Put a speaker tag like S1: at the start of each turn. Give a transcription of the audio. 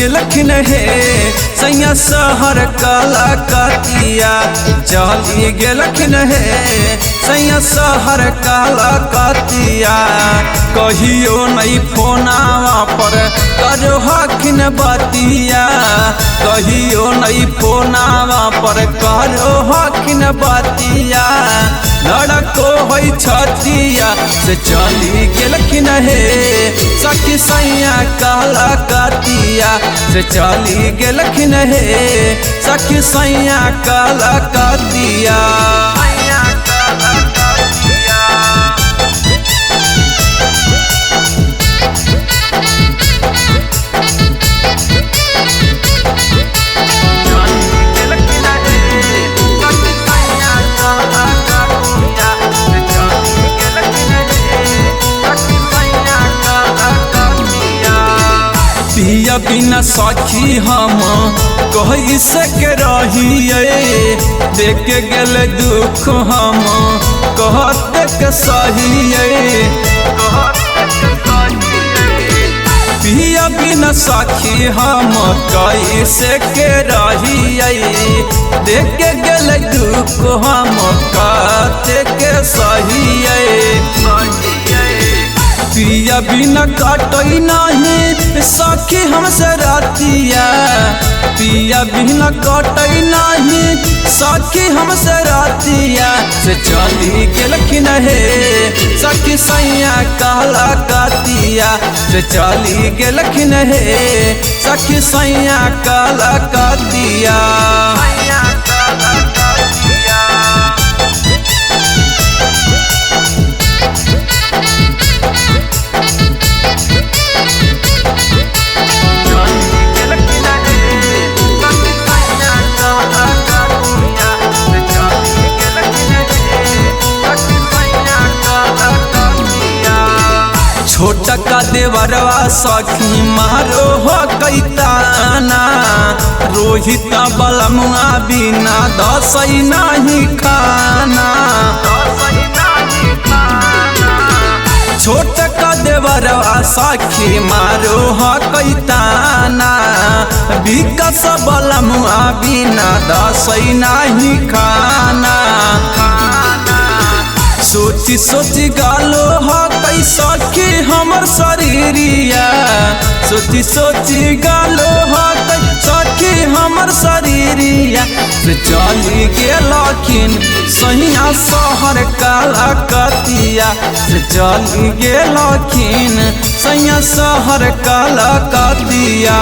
S1: गेलखिन हे सैया शहर कलकतिया। चली गेलखिन हे सैया शहर कलकतिया। कहियो नहीं फोनावा पर करो हखिन बतिया। कहियो नहीं फोनावा पर करो हखिन बतिया। लड़को होई छतिया से चली गेलखिन हे सखी सैया कलकतिया। से चली गेलखिन हे सखी सैया कलकतिया। पिया बिना सखी हम कही सके रहिए। देख गेल दुख हम कहते के सहिए। पिया बिना सखी हम कही सके रहिए। देख गेल दुख हम कहते के सहिए। पिया बिना काटई नहीं सखी हमसे रातिया। पिया बिना काटई नहीं सखी हमसे रातिया। से चली गेलखिन हे सखी सैया कलकतिया। से चली गेलखिन हे सखी सैया कलकतिया। छोटा का देवरवा सखी मारो हो कैताना। रोहित बलमुआ बिना दसई नहीं खाना। छोटा का देवरवा सखी मारो हो कैताना। विकास बलमुआ बिना दसई नहीं खाना। सोची सोची गालो हो कई सखी हमर शरीरिया। सोची सोची गालो हो कई सखी हमर शरीरिया। से चली गेलखिन सैया शहर कलकतिया। से चली गेलखिन सैया शहर कलकतिया।